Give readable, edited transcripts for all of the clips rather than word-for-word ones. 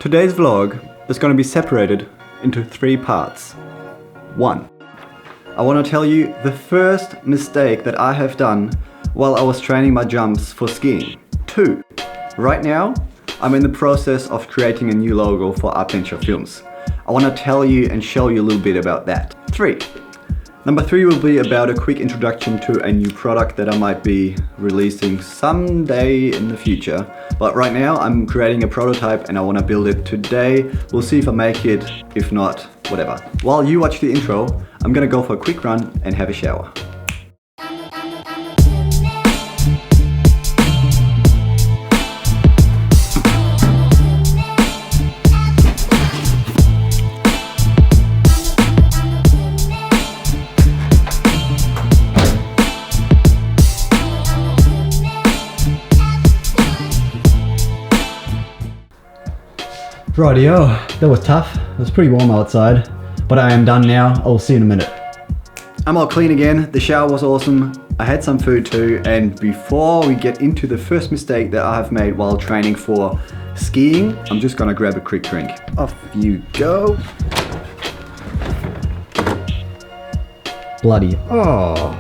Today's vlog is going to be separated into 3 parts. 1. I want to tell you the first mistake that I have done while I was training my jumps for skiing. 2. Right now, I'm in the process of creating a new logo for Artventure Films. I want to tell you and show you a little bit about that. 3. Number 3 will be about a quick introduction to a new product that I might be releasing someday in the future. But right now I'm creating a prototype and I want to build it today. We'll see if I make it, if not, whatever. While you watch the intro, I'm gonna go for a quick run and have a shower. Rightio, that was tough. It was pretty warm outside, but I am done now. I'll see you in a minute. I'm all clean again. The shower was awesome. I had some food too, and before we get into the first mistake that I have made while training for skiing, I'm just gonna grab a quick drink. Off you go. Bloody, oh.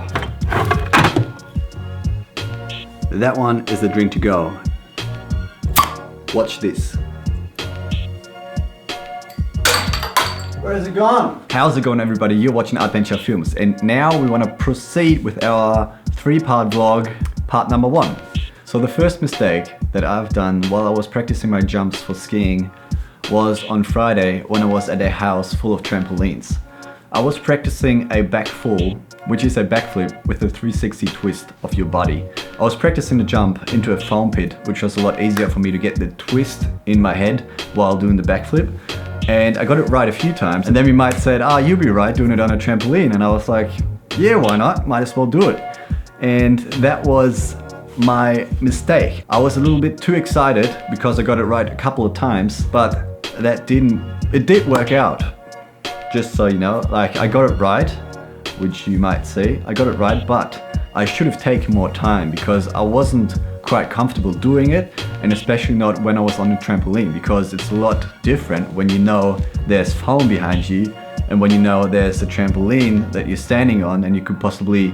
That one is the drink to go. Watch this. Where is it gone? How's it going, everybody? You're watching Artventure Films, and now we want to proceed with our 3-part vlog, part number 1. So the first mistake that I've done while I was practicing my jumps for skiing was on Friday when I was at a house full of trampolines. I was practicing a back full, which is a backflip with a 360 twist of your body. I was practicing the jump into a foam pit, which was a lot easier for me to get the twist in my head while doing the backflip. And I got it right a few times, and then we might said, you'll be right doing it on a trampoline. And I was like, yeah, why not? Might as well do it. And that was my mistake. I was a little bit too excited because I got it right a couple of times, but it did work out. Just so you know, like I got it right, which you might see, I got it right, but I should have taken more time because I wasn't quite comfortable doing it, and especially not when I was on the trampoline, because it's a lot different when you know there's foam behind you and when you know there's a trampoline that you're standing on and you could possibly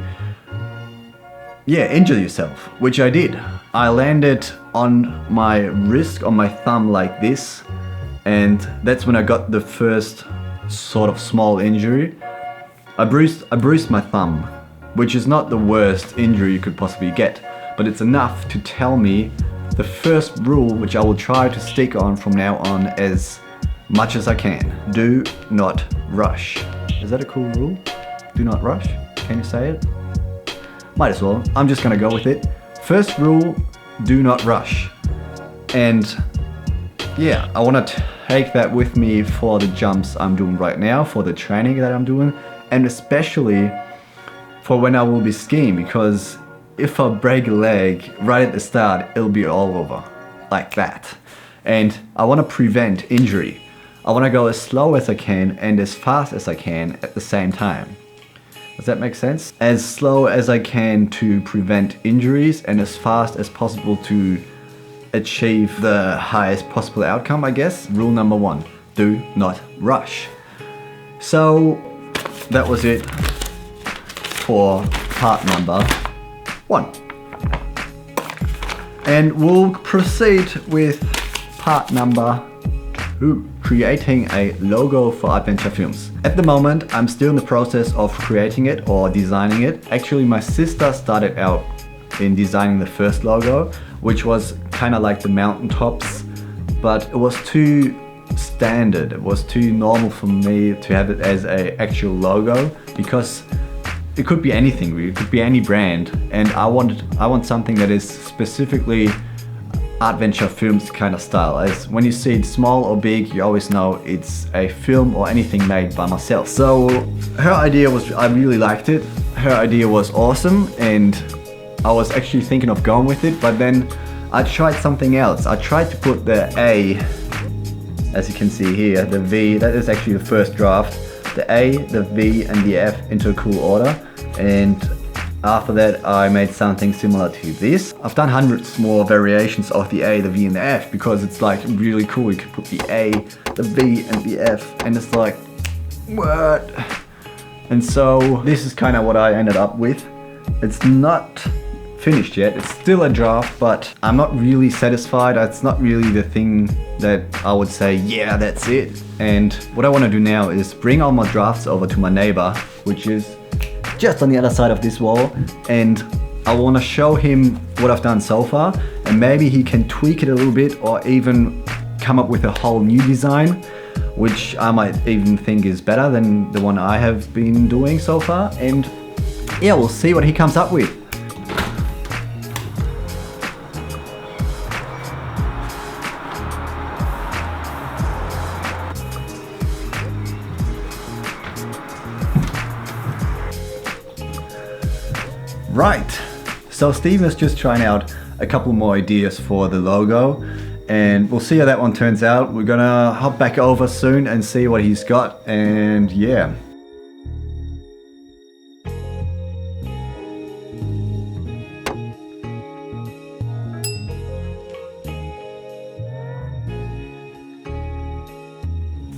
injure yourself, which I did. I landed on my wrist, on my thumb like this, and that's when I got the first sort of small injury. I bruised my thumb, which is not the worst injury you could possibly get, but it's enough to tell me the first rule, which I will try to stick on from now on as much as I can. Do not rush. Is that a cool rule? Do not rush? Can you say it? Might as well. I'm just gonna go with it. First rule, do not rush. And yeah, I wanna take that with me for the jumps I'm doing right now, for the training that I'm doing, and especially for when I will be skiing, because if I break a leg right at the start, it'll be all over, like that. And I want to prevent injury. I want to go as slow as I can and as fast as I can at the same time. Does that make sense? As slow as I can to prevent injuries and as fast as possible to achieve the highest possible outcome, I guess. Rule number 1, do not rush. So that was it for part number 1. And we'll proceed with part number 2, creating a logo for Artventure Films. At the moment, I'm still in the process of creating it or designing it. Actually, my sister started out in designing the first logo, which was kind of like the mountaintops, but it was too standard. It was too normal for me to have it as an actual logo, because it could be anything, it could be any brand, and I want something that is specifically Artventure Films kind of style. As when you see it small or big, you always know it's a film or anything made by myself. So her idea was, I really liked it. Her idea was awesome, and I was actually thinking of going with it, but then I tried something else. I tried to put the A, as you can see here, the V, that is actually the first draft. The A, the V and the F into a cool order, and After that, I made something similar to this. I've done hundreds more variations of the A, the V and the F because it's like really cool. You can put the A, the V and the F and it's like, what? And so this is kind of what I ended up with. It's not finished yet, it's still a draft, but I'm not really satisfied. It's not really the thing that I would say, yeah, that's it. And what I want to do now is bring all my drafts over to my neighbor, which is just on the other side of this wall, and I want to show him what I've done so far, and maybe he can tweak it a little bit or even come up with a whole new design, which I might even think is better than the one I have been doing so far. And yeah, we'll see what he comes up with. Right, so Steve is just trying out a couple more ideas for the logo, and we'll see how that one turns out. We're gonna hop back over soon and see what he's got, and yeah.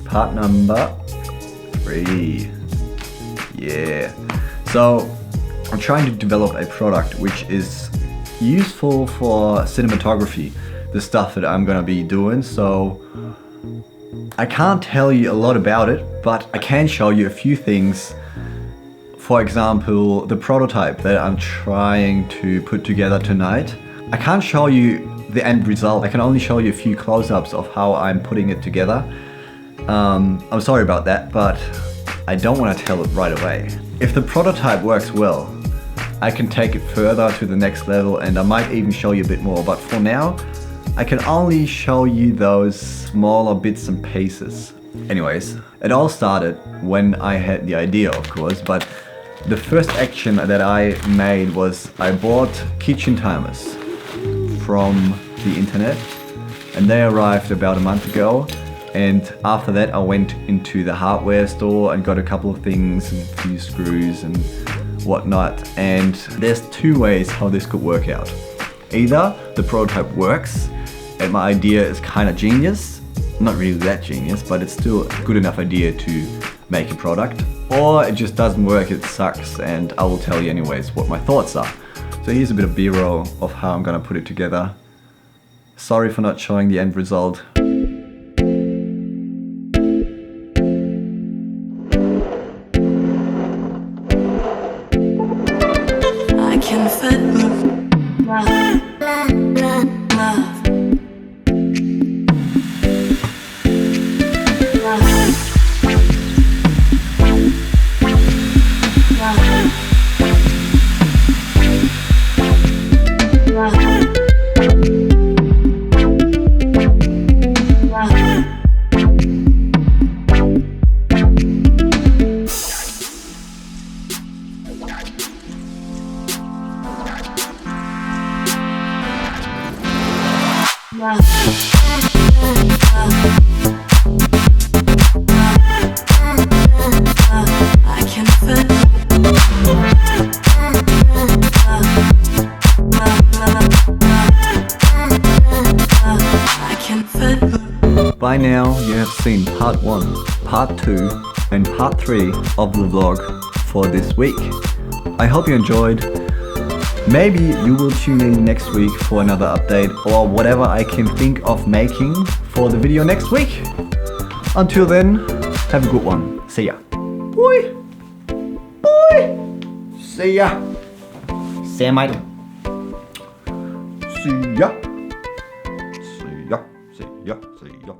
Part number 3. Yeah. So I'm trying to develop a product which is useful for cinematography, the stuff that I'm gonna be doing. So I can't tell you a lot about it, but I can show you a few things. For example, the prototype that I'm trying to put together tonight. I can't show you the end result. I can only show you a few close-ups of how I'm putting it together. I'm sorry about that, but I don't want to tell it right away. If the prototype works well, I can take it further to the next level, and I might even show you a bit more, but for now I can only show you those smaller bits and pieces. Anyways, it all started when I had the idea, of course, but the first action that I made was I bought kitchen timers from the internet, and they arrived about a month ago. And after that I went into the hardware store and got a couple of things, and a few screws and whatnot. And there's two ways how this could work out. Either the prototype works and my idea is kind of genius, not really that genius, but it's still a good enough idea to make a product, or it just doesn't work, it sucks, and I will tell you anyways what my thoughts are. So here's a bit of B-roll of how I'm gonna put it together. Sorry for not showing the end result. By now you have seen part 1, part 2 and part 3 of the vlog for this week. I hope you enjoyed. Maybe you will tune in next week for another update or whatever I can think of making for the video next week. Until then, have a good one. See ya. Bye. Bye. See ya. See ya, mate. See ya. See ya. See ya. See ya.